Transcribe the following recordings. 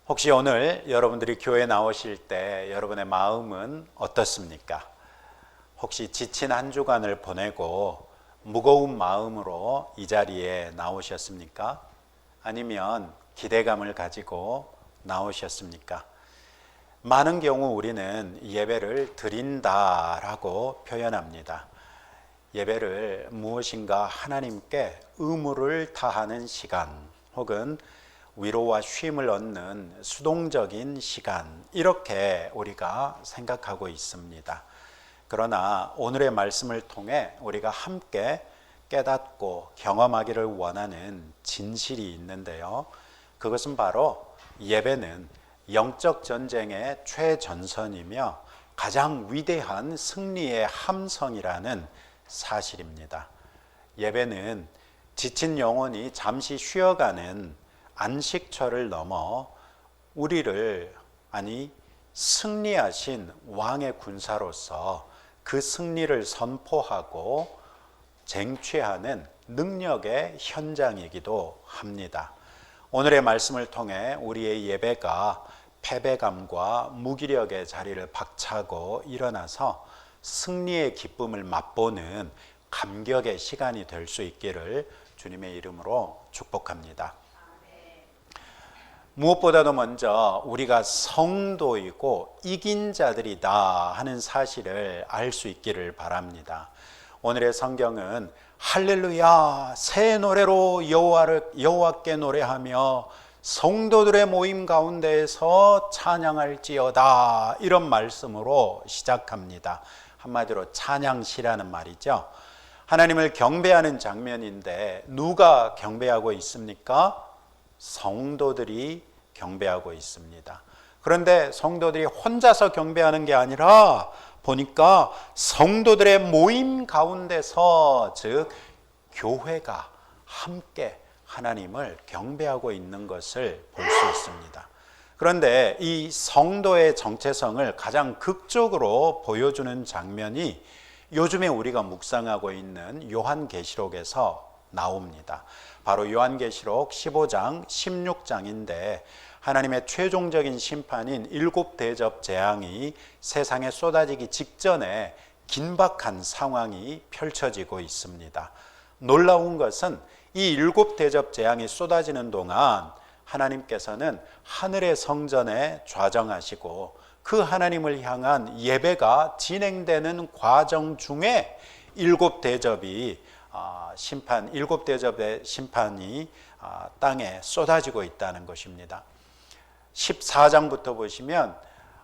혹시 오늘 여러분들이 교회 나오실 때 여러분의 마음은 어떻습니까? 혹시 지친 한 주간을 보내고 무거운 마음으로 이 자리에 나오셨습니까? 아니면 기대감을 가지고 나오셨습니까? 많은 경우 우리는 예배를 드린다라고 표현합니다. 예배를 무엇인가 하나님께 의무를 다하는 시간, 혹은 위로와 쉼을 얻는 수동적인 시간, 이렇게 우리가 생각하고 있습니다. 그러나 오늘의 말씀을 통해 우리가 함께 깨닫고 경험하기를 원하는 진실이 있는데요. 그것은 바로 예배는 영적 전쟁의 최전선이며 가장 위대한 승리의 함성이라는 사실입니다. 예배는 지친 영혼이 잠시 쉬어가는 안식처를 넘어 우리를, 승리하신 왕의 군사로서 그 승리를 선포하고 쟁취하는 능력의 현장이기도 합니다. 오늘의 말씀을 통해 우리의 예배가 패배감과 무기력의 자리를 박차고 일어나서 승리의 기쁨을 맛보는 감격의 시간이 될 수 있기를 주님의 이름으로 축복합니다. 무엇보다도 먼저 우리가 성도이고 이긴 자들이다 하는 사실을 알 수 있기를 바랍니다. 오늘의 성경은 할렐루야 새 노래로 여호와께 노래하며 성도들의 모임 가운데에서 찬양할지어다, 이런 말씀으로 시작합니다. 한마디로 찬양시라는 말이죠. 하나님을 경배하는 장면인데 누가 경배하고 있습니까? 성도들이 경배하고 있습니다. 그런데 성도들이 혼자서 경배하는 게 아니라 보니까 성도들의 모임 가운데서, 즉 교회가 함께 하나님을 경배하고 있는 것을 볼 수 있습니다. 그런데 이 성도의 정체성을 가장 극적으로 보여주는 장면이 요즘에 우리가 묵상하고 있는 요한계시록에서 나옵니다. 바로 요한계시록 15장, 16장인데 하나님의 최종적인 심판인 일곱 대접 재앙이 세상에 쏟아지기 직전에 긴박한 상황이 펼쳐지고 있습니다. 놀라운 것은 이 일곱 대접 재앙이 쏟아지는 동안 하나님께서는 하늘의 성전에 좌정하시고 그 하나님을 향한 예배가 진행되는 과정 중에 일곱 대접의 심판이 땅에 쏟아지고 있다는 것입니다. 14장부터 보시면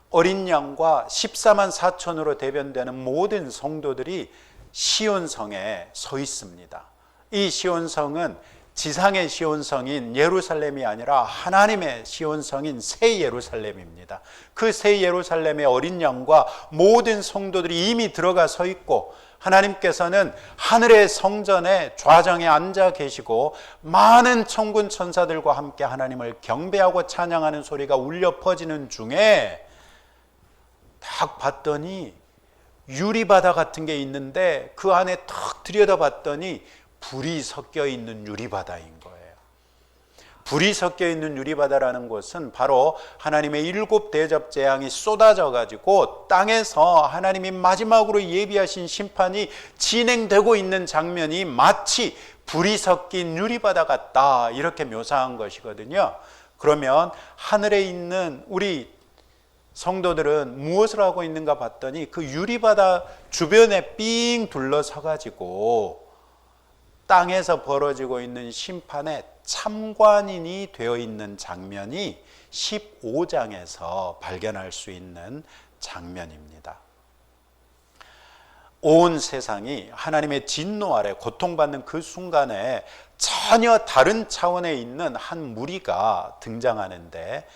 어린 양과 14만 4천으로 대변되는 모든 성도들이 시온성에 서 있습니다. 이 시온성은 지상의 시온성인 예루살렘이 아니라 하나님의 시온성인 새 예루살렘입니다. 그 새 예루살렘의 어린 양과 모든 성도들이 이미 들어가 서 있고, 하나님께서는 하늘의 성전에 좌정에 앉아 계시고 많은 천군 천사들과 함께 하나님을 경배하고 찬양하는 소리가 울려 퍼지는 중에 딱 봤더니 유리바다 같은 게 있는데 그 안에 탁 들여다봤더니 불이 섞여 있는 유리바다인 거예요. 불이 섞여 있는 유리바다라는 것은 바로 하나님의 일곱 대접 재앙이 쏟아져 가지고 땅에서 하나님이 마지막으로 예비하신 심판이 진행되고 있는 장면이 마치 불이 섞인 유리바다 같다, 이렇게 묘사한 것이거든요. 그러면 하늘에 있는 우리 성도들은 무엇을 하고 있는가 봤더니 그 유리바다 주변에 삥 둘러서 가지고 땅에서 벌어지고 있는 심판에 참관인이 되어 있는 장면이 15장에서 발견할 수 있는 장면입니다. 온 세상이 하나님의 진노 아래 고통받는 그 순간에 전혀 다른 차원에 있는 한 무리가 등장하는데,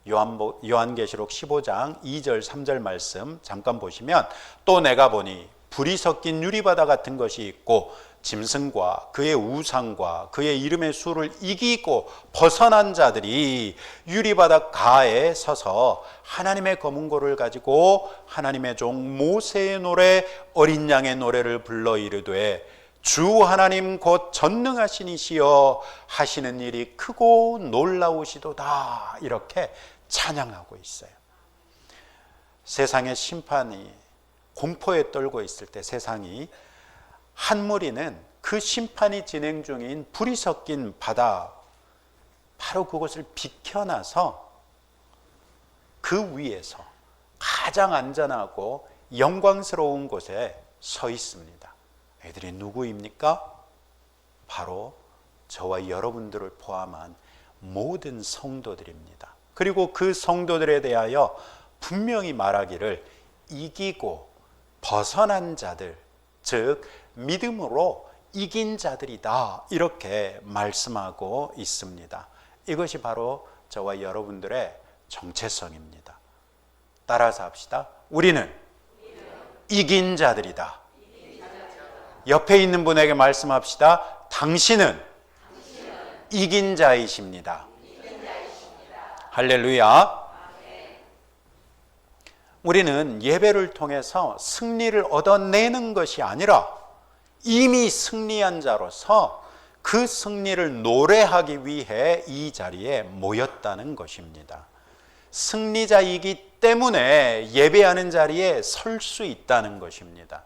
요한계시록 15장 2절 3절 말씀 잠깐 보시면, 또 내가 보니 불이 섞인 유리바다 같은 것이 있고 짐승과 그의 우상과 그의 이름의 수를 이기고 벗어난 자들이 유리바다 가에 서서 하나님의 검은고를 가지고 하나님의 종 모세의 노래 어린 양의 노래를 불러 이르되 주 하나님 곧 전능하신 이시여 하시는 일이 크고 놀라우시도다. 이렇게 찬양하고 있어요. 세상의 심판이 공포에 떨고 있을 때 세상이, 한 무리는 그 심판이 진행 중인 불이 섞인 바다, 바로 그곳을 비켜나서 그 위에서 가장 안전하고 영광스러운 곳에 서 있습니다. 애들이 누구입니까? 바로 저와 여러분들을 포함한 모든 성도들입니다. 그리고 그 성도들에 대하여 분명히 말하기를 이기고 벗어난 자들, 즉 믿음으로 이긴 자들이다, 이렇게 말씀하고 있습니다. 이것이 바로 저와 여러분들의 정체성입니다. 따라서 합시다. 우리는 이긴 자들이다. 옆에 있는 분에게 말씀합시다. 당신은 이긴 자이십니다. 할렐루야. 우리는 예배를 통해서 승리를 얻어내는 것이 아니라 이미 승리한 자로서 그 승리를 노래하기 위해 이 자리에 모였다는 것입니다. 승리자이기 때문에 예배하는 자리에 설 수 있다는 것입니다.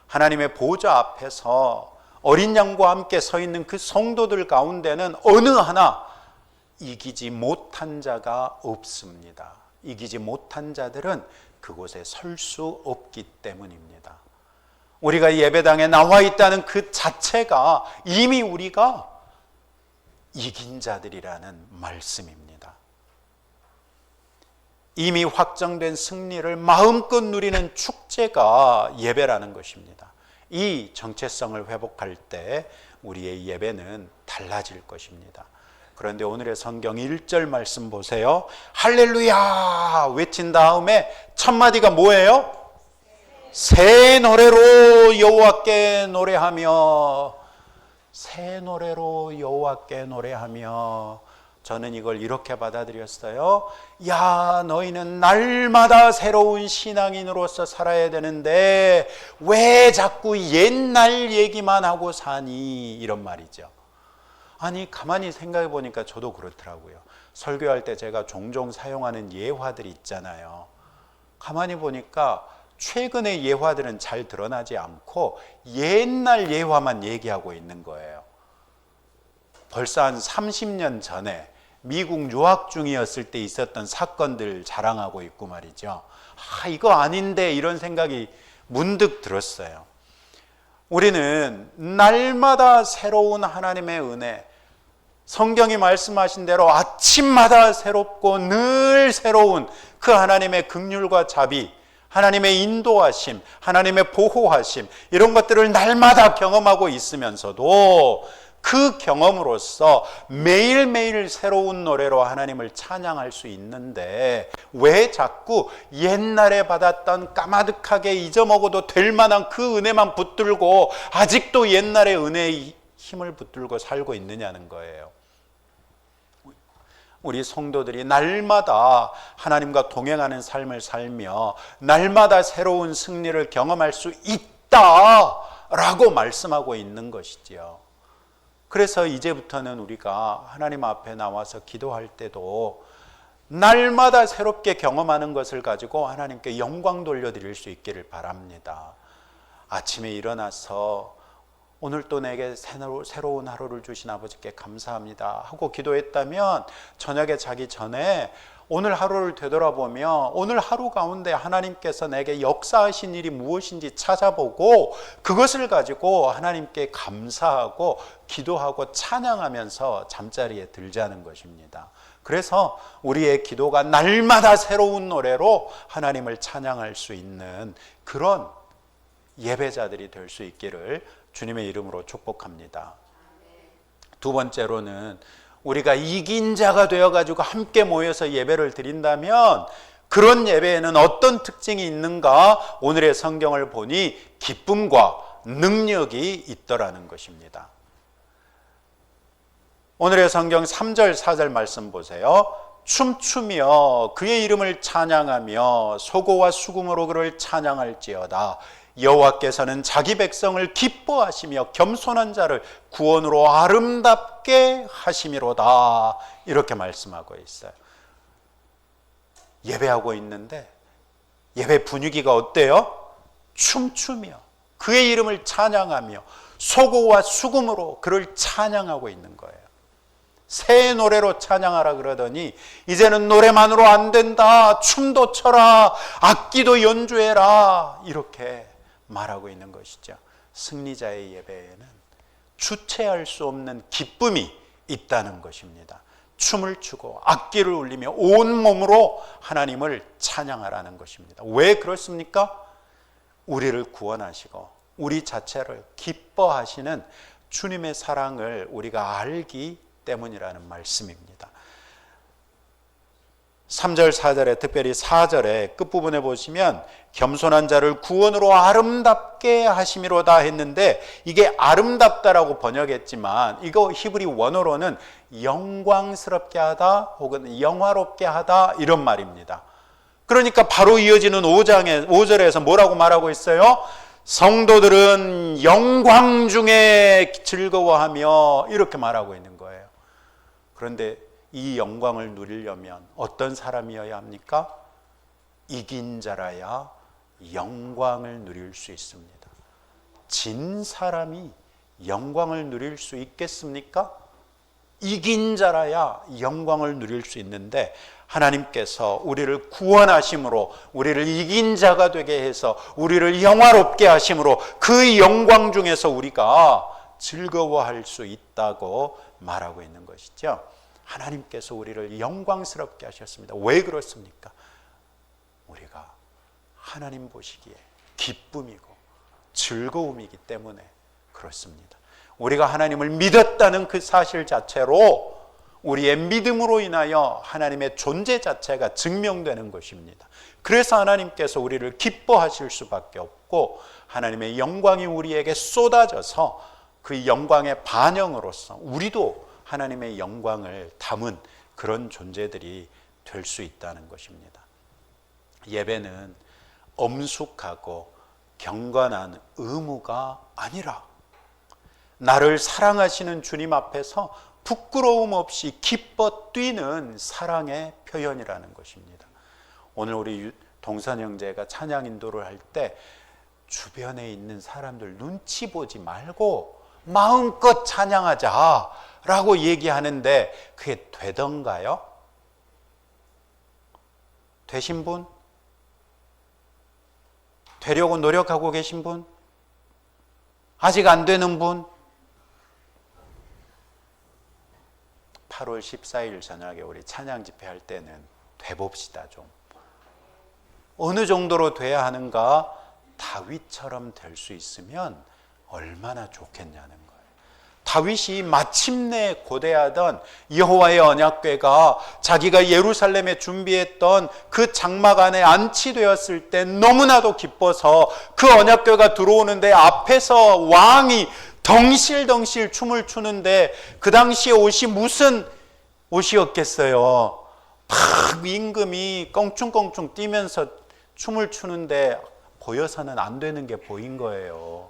하나님의 보좌 앞에서 어린 양과 함께 서 있는 그 성도들 가운데는 어느 하나 이기지 못한 자가 없습니다. 이기지 못한 자들은 그곳에 설 수 없기 때문입니다. 우리가 예배당에 나와 있다는 그 자체가 이미 우리가 이긴 자들이라는 말씀입니다. 이미 확정된 승리를 마음껏 누리는 축제가 예배라는 것입니다. 이 정체성을 회복할 때 우리의 예배는 달라질 것입니다. 그런데 오늘의 성경 1절 말씀 보세요. 할렐루야 외친 다음에 첫 마디가 뭐예요? 새 노래로 여호와께 노래하며, 새 노래로 여호와께 노래하며. 저는 이걸 이렇게 받아들였어요. 야, 너희는 날마다 새로운 신앙인으로서 살아야 되는데 왜 자꾸 옛날 얘기만 하고 사니? 이런 말이죠. 아니, 가만히 생각해 보니까 저도 그렇더라고요. 설교할 때 제가 종종 사용하는 예화들이 있잖아요. 가만히 보니까 최근의 예화들은 잘 드러나지 않고 옛날 예화만 얘기하고 있는 거예요. 벌써 한 30년 전에 미국 유학 중이었을 때 있었던 사건들 자랑하고 있고 말이죠. 아, 이거 아닌데, 이런 생각이 문득 들었어요. 우리는 날마다 새로운 하나님의 은혜, 성경이 말씀하신 대로 아침마다 새롭고 늘 새로운 그 하나님의 긍휼과 자비, 하나님의 인도하심, 하나님의 보호하심, 이런 것들을 날마다 경험하고 있으면서도 그 경험으로써 매일매일 새로운 노래로 하나님을 찬양할 수 있는데 왜 자꾸 옛날에 받았던 까마득하게 잊어먹어도 될 만한 그 은혜만 붙들고 아직도 옛날의 은혜의 힘을 붙들고 살고 있느냐는 거예요. 우리 성도들이 날마다 하나님과 동행하는 삶을 살며 날마다 새로운 승리를 경험할 수 있다라고 말씀하고 있는 것이지요. 그래서 이제부터는 우리가 하나님 앞에 나와서 기도할 때도 날마다 새롭게 경험하는 것을 가지고 하나님께 영광 돌려드릴 수 있기를 바랍니다. 아침에 일어나서 오늘 또 내게 새로운 하루를 주신 아버지께 감사합니다 하고 기도했다면 저녁에 자기 전에 오늘 하루를 되돌아보며 오늘 하루 가운데 하나님께서 내게 역사하신 일이 무엇인지 찾아보고 그것을 가지고 하나님께 감사하고 기도하고 찬양하면서 잠자리에 들자는 것입니다. 그래서 우리의 기도가 날마다 새로운 노래로 하나님을 찬양할 수 있는 그런 예배자들이 될 수 있기를 주님의 이름으로 축복합니다. 두 번째로는 우리가 이긴 자가 되어가지고 함께 모여서 예배를 드린다면 그런 예배에는 어떤 특징이 있는가? 오늘의 성경을 보니 기쁨과 능력이 있더라는 것입니다. 오늘의 성경 3절 4절 말씀 보세요. 춤추며 그의 이름을 찬양하며 소고와 수금으로 그를 찬양할지어다. 여호와께서는 자기 백성을 기뻐하시며 겸손한 자를 구원으로 아름답게 하심이로다. 이렇게 말씀하고 있어요. 예배하고 있는데 예배 분위기가 어때요? 춤추며 그의 이름을 찬양하며 소고와 수금으로 그를 찬양하고 있는 거예요. 새 노래로 찬양하라 그러더니 이제는 노래만으로 안 된다. 춤도 춰라. 악기도 연주해라. 이렇게 말하고 있는 것이죠. 승리자의 예배에는 주체할 수 없는 기쁨이 있다는 것입니다. 춤을 추고 악기를 울리며 온 몸으로 하나님을 찬양하라는 것입니다. 왜 그렇습니까? 우리를 구원하시고 우리 자체를 기뻐하시는 주님의 사랑을 우리가 알기 때문이라는 말씀입니다. 3절 4절에 특별히 4절에 끝부분에 보시면 겸손한 자를 구원으로 아름답게 하심이로다 했는데 이게 아름답다라고 번역했지만 이거 히브리 원어로는 영광스럽게 하다 혹은 영화롭게 하다 이런 말입니다. 그러니까 바로 이어지는 5절에서 뭐라고 말하고 있어요? 성도들은 영광 중에 즐거워하며 이렇게 말하고 있는 거예요. 그런데 이 영광을 누리려면 어떤 사람이어야 합니까? 이긴 자라야 영광을 누릴 수 있습니다. 진 사람이 영광을 누릴 수 있겠습니까? 이긴 자라야 영광을 누릴 수 있는데 하나님께서 우리를 구원하심으로 우리를 이긴 자가 되게 해서 우리를 영화롭게 하심으로 그 영광 중에서 우리가 즐거워할 수 있다고 말하고 있는 것이죠. 하나님께서 우리를 영광스럽게 하셨습니다. 왜 그렇습니까? 우리가 하나님 보시기에 기쁨이고 즐거움이기 때문에 그렇습니다. 우리가 하나님을 믿었다는 그 사실 자체로 우리의 믿음으로 인하여 하나님의 존재 자체가 증명되는 것입니다. 그래서 하나님께서 우리를 기뻐하실 수밖에 없고 하나님의 영광이 우리에게 쏟아져서 그 영광의 반영으로서 우리도 하나님의 영광을 담은 그런 존재들이 될 수 있다는 것입니다. 예배는 엄숙하고 경건한 의무가 아니라 나를 사랑하시는 주님 앞에서 부끄러움 없이 기뻐 뛰는 사랑의 표현이라는 것입니다. 오늘 우리 동선 형제가 찬양 인도를 할 때 주변에 있는 사람들 눈치 보지 말고 마음껏 찬양하자라고 얘기하는데 그게 되던가요? 되신 분? 되려고 노력하고 계신 분? 아직 안 되는 분? 8월 14일 저녁에 우리 찬양 집회할 때는 돼봅시다 좀. 어느 정도로 돼야 하는가? 다윗처럼 될 수 있으면 얼마나 좋겠냐는 거예요. 다윗이 마침내 고대하던 여호와의 언약궤가 자기가 예루살렘에 준비했던 그 장막 안에 안치되었을 때 너무나도 기뻐서 그 언약궤가 들어오는데 앞에서 왕이 덩실덩실 춤을 추는데 그 당시에 옷이 무슨 옷이었겠어요. 막 임금이 껑충껑충 뛰면서 춤을 추는데 보여서는 안 되는 게 보인 거예요.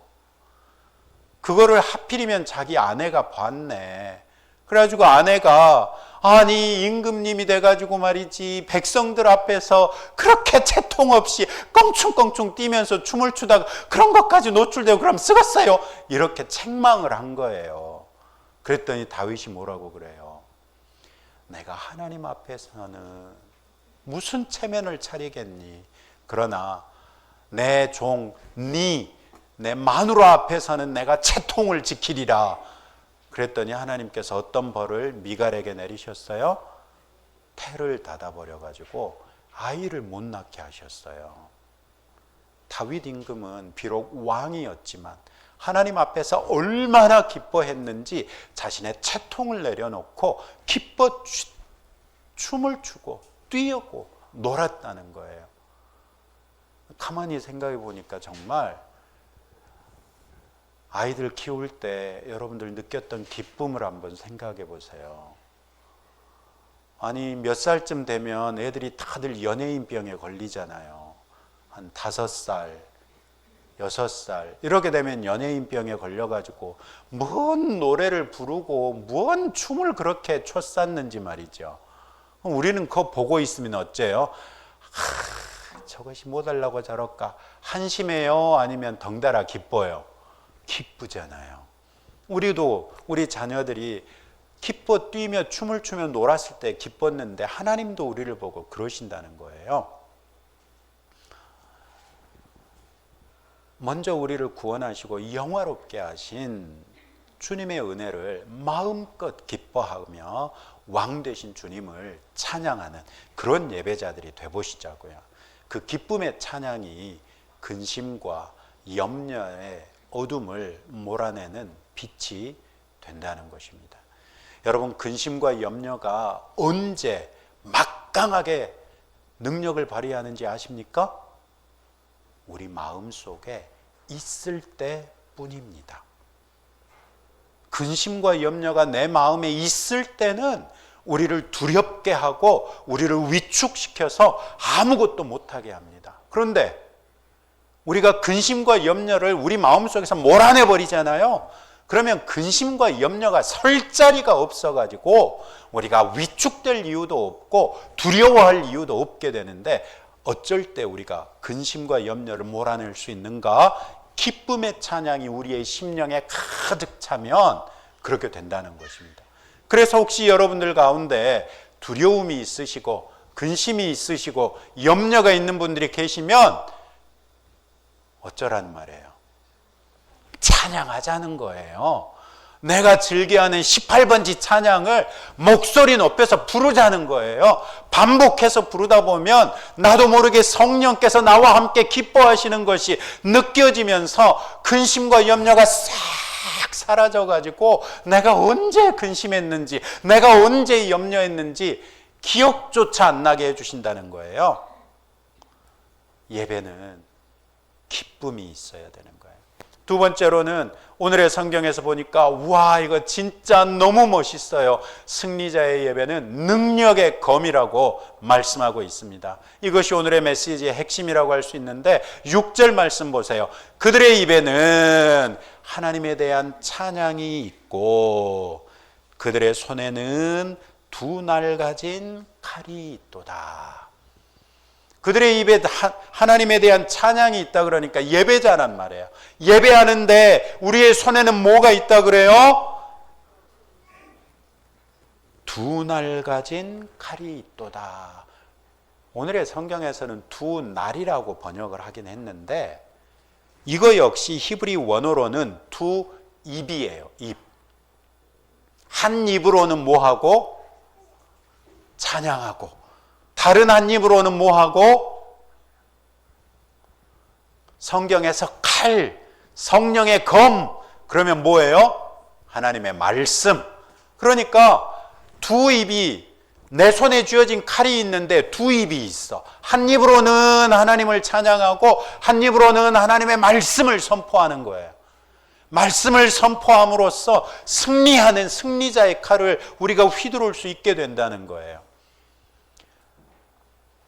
그거를 하필이면 자기 아내가 봤네. 그래가지고 아내가 아니 임금님이 돼가지고 말이지 백성들 앞에서 그렇게 채통 없이 껑충껑충 뛰면서 춤을 추다가 그런 것까지 노출되고 그럼 쓰겠어요. 이렇게 책망을 한 거예요. 그랬더니 다윗이 뭐라고 그래요? 내가 하나님 앞에서는 무슨 체면을 차리겠니? 그러나 내 종 내 마누라 앞에서는 내가 채통을 지키리라. 그랬더니 하나님께서 어떤 벌을 미갈에게 내리셨어요? 태를 닫아버려가지고 아이를 못 낳게 하셨어요. 다윗 임금은 비록 왕이었지만 하나님 앞에서 얼마나 기뻐했는지 자신의 채통을 내려놓고 기뻐 춤을 추고 뛰었고 놀았다는 거예요. 가만히 생각해 보니까 정말 아이들 키울 때 여러분들 느꼈던 기쁨을 한번 생각해 보세요. 아니 몇 살쯤 되면 애들이 다들 연예인병에 걸리잖아요. 한 5살, 6살 이렇게 되면 연예인병에 걸려가지고 뭔 노래를 부르고 뭔 춤을 그렇게 췄었는지 말이죠. 우리는 그거 보고 있으면 어째요? 저것이 뭐 달라고 저럴까? 한심해요? 아니면 덩달아 기뻐요? 기쁘잖아요. 우리도 우리 자녀들이 기뻐 뛰며 춤을 추며 놀았을 때 기뻤는데 하나님도 우리를 보고 그러신다는 거예요. 먼저 우리를 구원하시고 영화롭게 하신 주님의 은혜를 마음껏 기뻐하며 왕 되신 주님을 찬양하는 그런 예배자들이 되보시자고요. 그 기쁨의 찬양이 근심과 염려의 어둠을 몰아내는 빛이 된다는 것입니다. 여러분, 근심과 염려가 언제 막강하게 능력을 발휘하는지 아십니까? 우리 마음속에 있을 때뿐입니다. 근심과 염려가 내 마음에 있을 때는 우리를 두렵게 하고 우리를 위축시켜서 아무것도 못하게 합니다. 그런데 우리가 근심과 염려를 우리 마음속에서 몰아내버리잖아요. 그러면 근심과 염려가 설 자리가 없어가지고 우리가 위축될 이유도 없고 두려워할 이유도 없게 되는데, 어쩔 때 우리가 근심과 염려를 몰아낼 수 있는가? 기쁨의 찬양이 우리의 심령에 가득 차면 그렇게 된다는 것입니다. 그래서 혹시 여러분들 가운데 두려움이 있으시고 근심이 있으시고 염려가 있는 분들이 계시면 어쩌라는 말이에요? 찬양하자는 거예요. 내가 즐겨하는 18번지 찬양을 목소리 높여서 부르자는 거예요. 반복해서 부르다 보면 나도 모르게 성령께서 나와 함께 기뻐하시는 것이 느껴지면서 근심과 염려가 싹 사라져가지고 내가 언제 근심했는지, 내가 언제 염려했는지 기억조차 안 나게 해주신다는 거예요. 예배는 기쁨이 있어야 되는 거예요. 두 번째로는 오늘의 성경에서 보니까 와, 이거 진짜 너무 멋있어요. 승리자의 예배는 능력의 검이라고 말씀하고 있습니다. 이것이 오늘의 메시지의 핵심이라고 할 수 있는데 6절 말씀 보세요. 그들의 입에는 하나님에 대한 찬양이 있고 그들의 손에는 두 날 가진 칼이 있도다. 그들의 입에 하나님에 대한 찬양이 있다 그러니까 예배자란 말이에요. 예배하는데 우리의 손에는 뭐가 있다 그래요? 두 날 가진 칼이 있도다. 오늘의 성경에서는 두 날이라고 번역을 하긴 했는데 이거 역시 히브리 원어로는 두 입이에요. 입. 한 입으로는 뭐하고? 찬양하고, 다른 한 입으로는 뭐하고? 성경에서 칼, 성령의 검, 그러면 뭐예요? 하나님의 말씀. 그러니까 두 입이, 내 손에 쥐어진 칼이 있는데 두 입이 있어. 한 입으로는 하나님을 찬양하고 한 입으로는 하나님의 말씀을 선포하는 거예요. 말씀을 선포함으로써 승리하는 승리자의 칼을 우리가 휘두를 수 있게 된다는 거예요.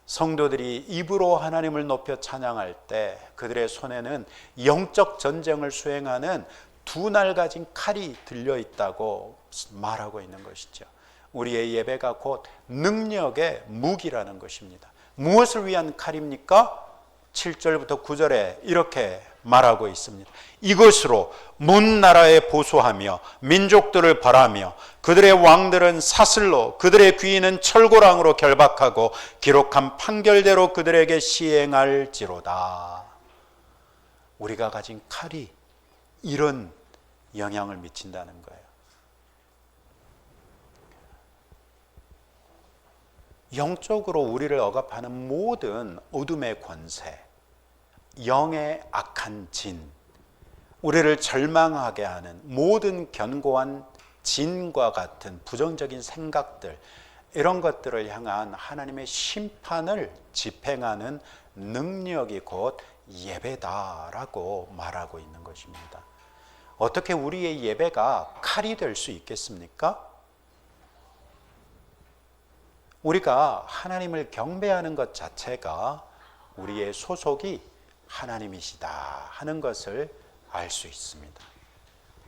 성도들이 입으로 하나님을 높여 찬양할 때 그들의 손에는 영적 전쟁을 수행하는 두 날 가진 칼이 들려있다고 말하고 있는 것이죠. 우리의 예배가 곧 능력의 무기라는 것입니다. 무엇을 위한 칼입니까? 7절부터 9절에 이렇게 말하고 있습니다. 이것으로 문 나라에 보수하며 민족들을 벌하며 그들의 왕들은 사슬로 그들의 귀인은 철고랑으로 결박하고 기록한 판결대로 그들에게 시행할지로다. 우리가 가진 칼이 이런 영향을 미친다는 거예요. 영적으로 우리를 억압하는 모든 어둠의 권세, 영의 악한 진, 우리를 절망하게 하는 모든 견고한 진과 같은 부정적인 생각들, 이런 것들을 향한 하나님의 심판을 집행하는 능력이 곧 예배다라고 말하고 있는 것입니다. 어떻게 우리의 예배가 칼이 될 수 있겠습니까? 우리가 하나님을 경배하는 것 자체가 우리의 소속이 하나님이시다 하는 것을 알 수 있습니다.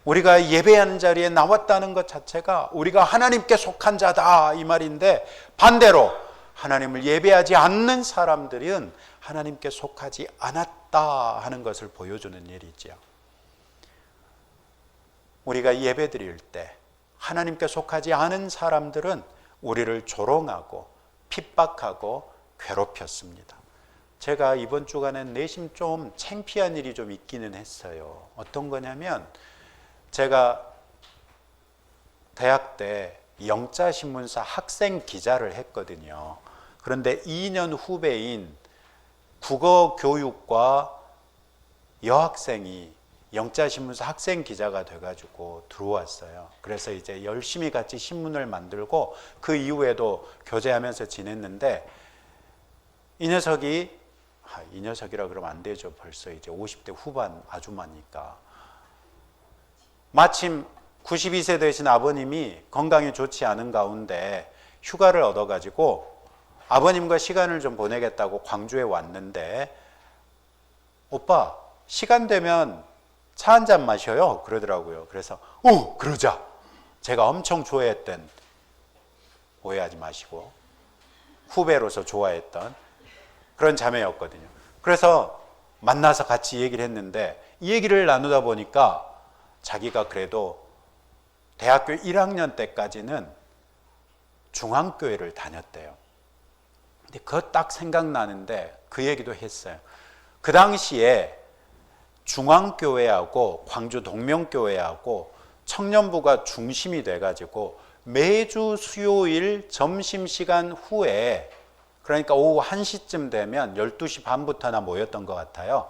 우리가 예배하는 자리에 나왔다는 것 자체가 우리가 하나님께 속한 자다 이 말인데, 반대로 하나님을 예배하지 않는 사람들은 하나님께 속하지 않았다 하는 것을 보여주는 일이지요. 우리가 예배 드릴 때 하나님께 속하지 않은 사람들은 우리를 조롱하고 핍박하고 괴롭혔습니다. 제가 이번 주간에 내심 좀 창피한 일이 좀 있기는 했어요. 어떤 거냐면, 제가 대학 때 영자신문사 학생 기자를 했거든요. 그런데 2년 후배인 국어교육과 여학생이 영자신문사 학생 기자가 돼가지고 들어왔어요. 그래서 이제 열심히 같이 신문을 만들고 그 이후에도 교제하면서 지냈는데, 이 녀석이라 그러면 안 되죠. 벌써 이제 50대 후반 아주마니까. 마침 92세 되신 아버님이 건강이 좋지 않은 가운데 휴가를 얻어가지고 아버님과 시간을 좀 보내겠다고 광주에 왔는데, 오빠 시간 되면 차 한 잔 마셔요 그러더라고요. 그래서 그러자. 제가 엄청 좋아했던, 오해하지 마시고 후배로서 좋아했던 그런 자매였거든요. 그래서 만나서 같이 얘기를 했는데, 이 얘기를 나누다 보니까 자기가 그래도 대학교 1학년 때까지는 중앙교회를 다녔대요. 근데 그거 딱 생각나는데 그 얘기도 했어요. 그 당시에 중앙교회하고 광주 동명교회하고 청년부가 중심이 돼가지고 매주 수요일 점심시간 후에, 그러니까 오후 1시쯤 되면 12시 반부터나 모였던 것 같아요.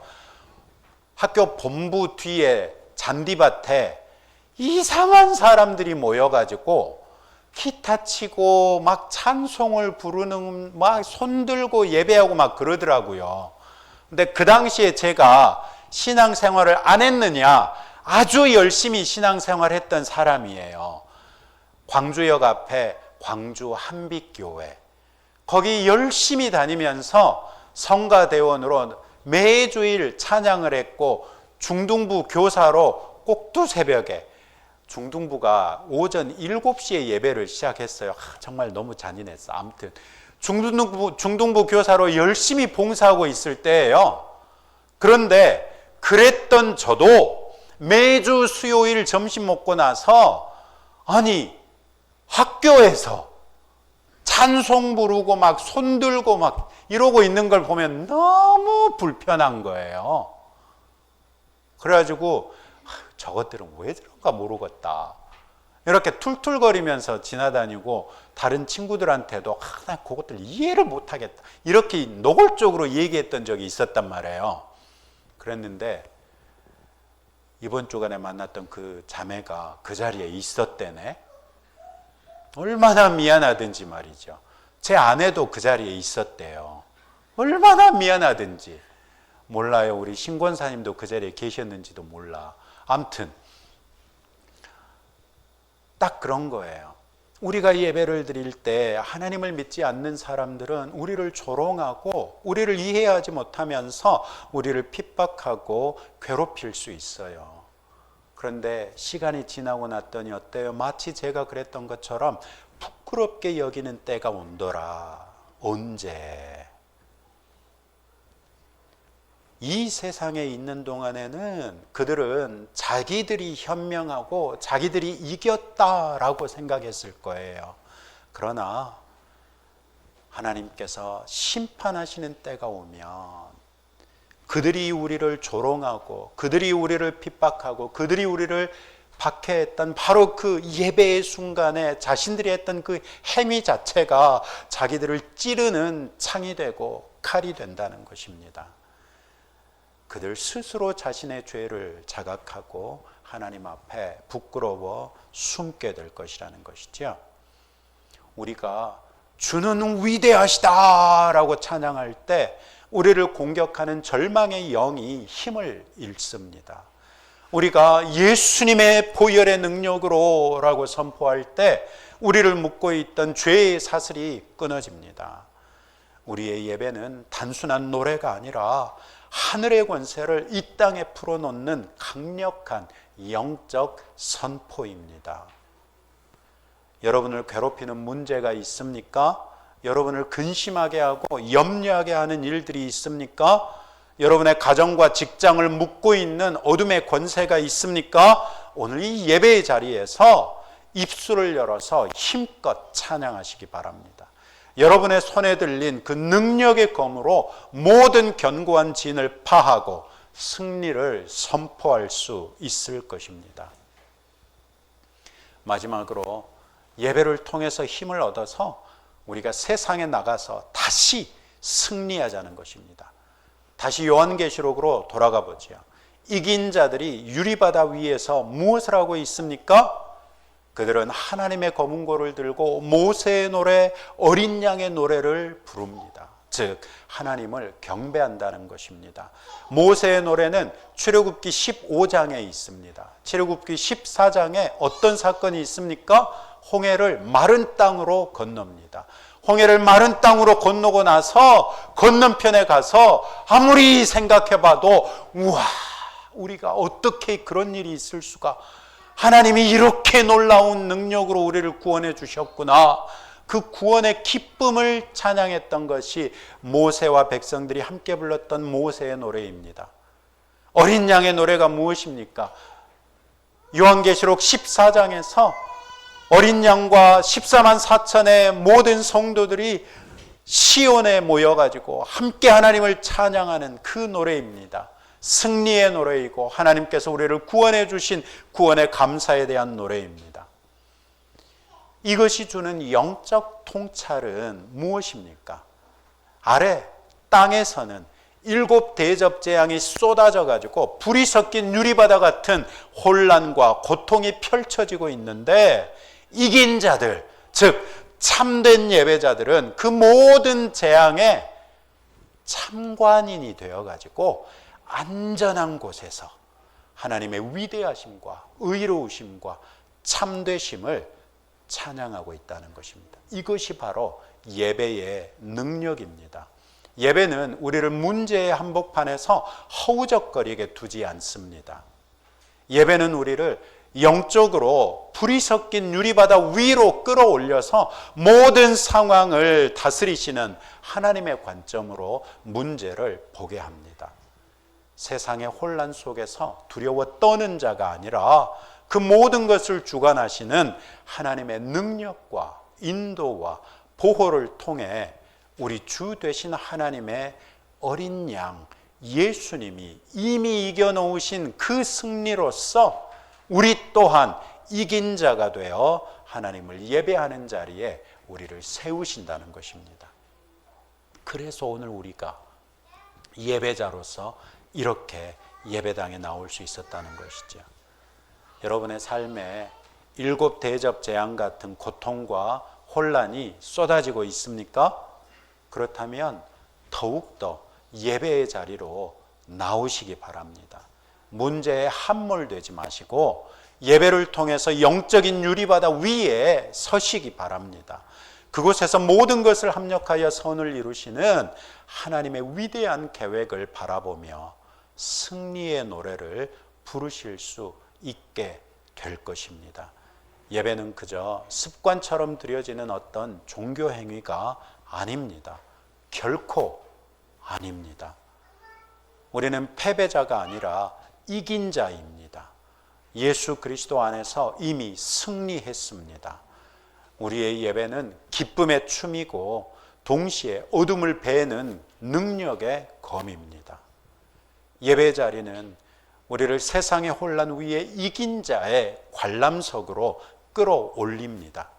학교 본부 뒤에 잔디밭에 이상한 사람들이 모여가지고 기타 치고 막 찬송을 부르는, 막 손들고 예배하고 막 그러더라고요. 근데 그 당시에 제가 신앙생활을 안 했느냐? 아주 열심히 신앙생활 했던 사람이에요. 광주역 앞에 광주 한빛교회, 거기 열심히 다니면서 성가대원으로 매주일 찬양을 했고, 중등부 교사로 꼭두새벽에, 중등부가 오전 7시에 예배를 시작했어요. 정말 너무 잔인했어. 아무튼 중등부 교사로 열심히 봉사하고 있을 때예요. 그런데 그랬던 저도 매주 수요일 점심 먹고 나서, 아니 학교에서 찬송 부르고 막 손들고 막 이러고 있는 걸 보면 너무 불편한 거예요. 그래가지고 저것들은 왜 저런가 모르겠다, 이렇게 툴툴거리면서 지나다니고 다른 친구들한테도 나 그것들 이해를 못하겠다, 이렇게 노골적으로 얘기했던 적이 있었단 말이에요. 그랬는데 이번 주간에 만났던 그 자매가 그 자리에 있었대네. 얼마나 미안하든지 말이죠. 제 아내도 그 자리에 있었대요. 얼마나 미안하든지. 몰라요. 우리 신권사님도 그 자리에 계셨는지도 몰라. 아무튼 딱 그런 거예요. 우리가 예배를 드릴 때 하나님을 믿지 않는 사람들은 우리를 조롱하고 우리를 이해하지 못하면서 우리를 핍박하고 괴롭힐 수 있어요. 그런데 시간이 지나고 났더니 어때요? 마치 제가 그랬던 것처럼 부끄럽게 여기는 때가 온더라. 언제? 이 세상에 있는 동안에는 그들은 자기들이 현명하고 자기들이 이겼다라고 생각했을 거예요. 그러나 하나님께서 심판하시는 때가 오면 그들이 우리를 조롱하고 그들이 우리를 핍박하고 그들이 우리를 박해했던 바로 그 예배의 순간에 자신들이 했던 그 행위 자체가 자기들을 찌르는 창이 되고 칼이 된다는 것입니다. 그들 스스로 자신의 죄를 자각하고 하나님 앞에 부끄러워 숨게 될 것이라는 것이죠. 우리가 주는 위대하시다라고 찬양할 때 우리를 공격하는 절망의 영이 힘을 잃습니다. 우리가 예수님의 보혈의 능력으로 라고 선포할 때 우리를 묶고 있던 죄의 사슬이 끊어집니다. 우리의 예배는 단순한 노래가 아니라 하늘의 권세를 이 땅에 풀어놓는 강력한 영적 선포입니다. 여러분을 괴롭히는 문제가 있습니까? 여러분을 근심하게 하고 염려하게 하는 일들이 있습니까? 여러분의 가정과 직장을 묶고 있는 어둠의 권세가 있습니까? 오늘 이 예배의 자리에서 입술을 열어서 힘껏 찬양하시기 바랍니다. 여러분의 손에 들린 그 능력의 검으로 모든 견고한 진을 파하고 승리를 선포할 수 있을 것입니다. 마지막으로 예배를 통해서 힘을 얻어서 우리가 세상에 나가서 다시 승리하자는 것입니다. 다시 요한계시록으로 돌아가 보죠. 이긴 자들이 유리바다 위에서 무엇을 하고 있습니까? 그들은 하나님의 검은고를 들고 모세의 노래, 어린 양의 노래를 부릅니다. 즉 하나님을 경배한다는 것입니다. 모세의 노래는 출애굽기 15장에 있습니다. 출애굽기 14장에 어떤 사건이 있습니까? 홍해를 마른 땅으로 건넙니다. 홍해를 마른 땅으로 건너고 나서 건너편에 가서 아무리 생각해봐도 우와, 우리가 어떻게 그런 일이 있을 수가, 하나님이 이렇게 놀라운 능력으로 우리를 구원해 주셨구나. 그 구원의 기쁨을 찬양했던 것이 모세와 백성들이 함께 불렀던 모세의 노래입니다. 어린 양의 노래가 무엇입니까? 요한계시록 14장에서 어린 양과 14만 4천의 모든 성도들이 시온에 모여가지고 함께 하나님을 찬양하는 그 노래입니다. 승리의 노래이고 하나님께서 우리를 구원해 주신 구원의 감사에 대한 노래입니다. 이것이 주는 영적 통찰은 무엇입니까? 아래 땅에서는 7 대접 재앙이 쏟아져 가지고 불이 섞인 유리바다 같은 혼란과 고통이 펼쳐지고 있는데, 이긴 자들, 즉 참된 예배자들은 그 모든 재앙에 참관인이 되어 가지고 안전한 곳에서 하나님의 위대하심과 의로우심과 참되심을 찬양하고 있다는 것입니다. 이것이 바로 예배의 능력입니다. 예배는 우리를 문제의 한복판에서 허우적거리게 두지 않습니다. 예배는 우리를 영적으로 불이 섞인 유리바다 위로 끌어올려서 모든 상황을 다스리시는 하나님의 관점으로 문제를 보게 합니다. 세상의 혼란 속에서 두려워 떠는 자가 아니라 그 모든 것을 주관하시는 하나님의 능력과 인도와 보호를 통해 우리 주 되신 하나님의 어린 양 예수님이 이미 이겨놓으신 그 승리로서 우리 또한 이긴 자가 되어 하나님을 예배하는 자리에 우리를 세우신다는 것입니다. 그래서 오늘 우리가 예배자로서 이렇게 예배당에 나올 수 있었다는 것이죠. 여러분의 삶에 7 대접 재앙 같은 고통과 혼란이 쏟아지고 있습니까? 그렇다면 더욱더 예배의 자리로 나오시기 바랍니다. 문제에 함몰되지 마시고 예배를 통해서 영적인 유리바다 위에 서시기 바랍니다. 그곳에서 모든 것을 합력하여 선을 이루시는 하나님의 위대한 계획을 바라보며 승리의 노래를 부르실 수 있게 될 것입니다. 예배는 그저 습관처럼 드려지는 어떤 종교 행위가 아닙니다. 결코 아닙니다. 우리는 패배자가 아니라 이긴 자입니다. 예수 그리스도 안에서 이미 승리했습니다. 우리의 예배는 기쁨의 춤이고 동시에 어둠을 베는 능력의 검입니다. 예배 자리는 우리를 세상의 혼란 위에 이긴 자의 관람석으로 끌어올립니다.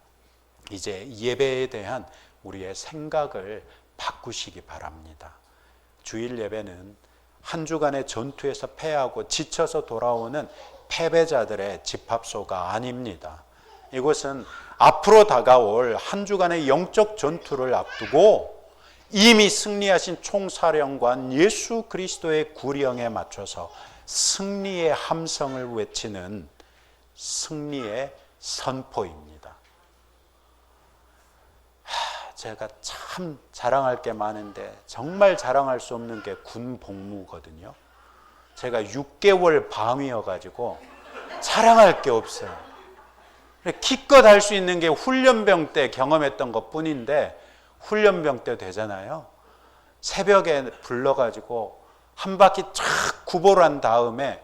이제 예배에 대한 우리의 생각을 바꾸시기 바랍니다. 주일 예배는 한 주간의 전투에서 패하고 지쳐서 돌아오는 패배자들의 집합소가 아닙니다. 이곳은 앞으로 다가올 한 주간의 영적 전투를 앞두고 이미 승리하신 총사령관 예수 그리스도의 구령에 맞춰서 승리의 함성을 외치는 승리의 선포입니다. 제가 참 자랑할 게 많은데 정말 자랑할 수 없는 게 군 복무거든요. 제가 6개월 방위여가지고 자랑할 게 없어요. 기껏 할 수 있는 게 훈련병 때 경험했던 것 뿐인데, 훈련병 때 되잖아요. 새벽에 불러가지고 한 바퀴 쫙 구보를 한 다음에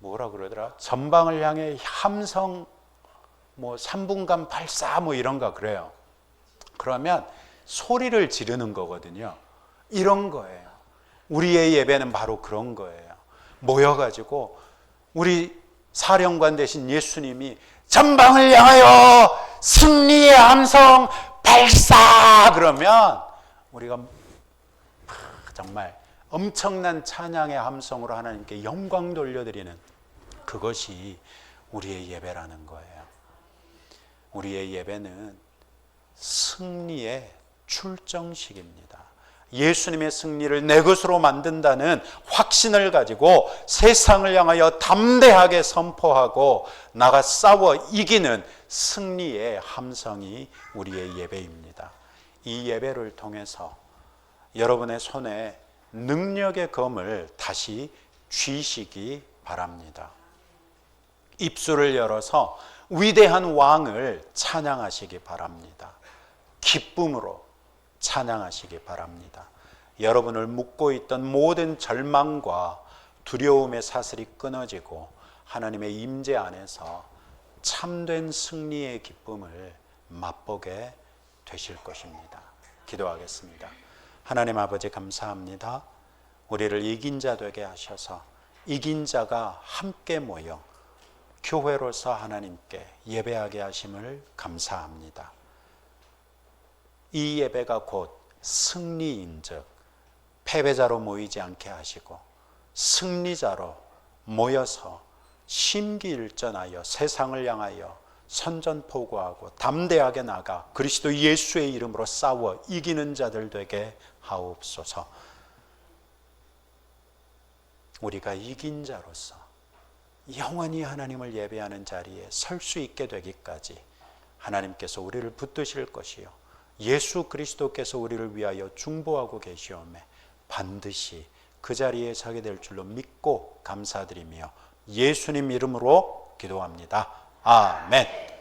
뭐라 그러더라? 전방을 향해 함성 3분간 발사 이런가 그래요. 그러면 소리를 지르는 거거든요. 이런 거예요. 우리의 예배는 바로 그런 거예요. 모여가지고 우리 사령관 되신 예수님이 전방을 향하여 승리의 함성 발사 그러면 우리가 정말 엄청난 찬양의 함성으로 하나님께 영광 돌려드리는 그것이 우리의 예배라는 거예요. 우리의 예배는 승리의 출정식입니다. 예수님의 승리를 내 것으로 만든다는 확신을 가지고 세상을 향하여 담대하게 선포하고 나가 싸워 이기는 승리의 함성이 우리의 예배입니다. 이 예배를 통해서 여러분의 손에 능력의 검을 다시 쥐시기 바랍니다. 입술을 열어서 위대한 왕을 찬양하시기 바랍니다. 기쁨으로 찬양하시기 바랍니다. 여러분을 묶고 있던 모든 절망과 두려움의 사슬이 끊어지고 하나님의 임재 안에서 참된 승리의 기쁨을 맛보게 되실 것입니다. 기도하겠습니다. 하나님 아버지 감사합니다. 우리를 이긴 자 되게 하셔서 이긴 자가 함께 모여 교회로서 하나님께 예배하게 하심을 감사합니다. 이 예배가 곧 승리인즉 패배자로 모이지 않게 하시고 승리자로 모여서 심기일전하여 세상을 향하여 선전포고하고 담대하게 나가 그리스도 예수의 이름으로 싸워 이기는 자들 되게 하옵소서. 우리가 이긴 자로서 영원히 하나님을 예배하는 자리에 설 수 있게 되기까지 하나님께서 우리를 붙드실 것이요 예수 그리스도께서 우리를 위하여 중보하고 계시오매 반드시 그 자리에 서게 될 줄로 믿고 감사드리며 예수님 이름으로 기도합니다. 아멘.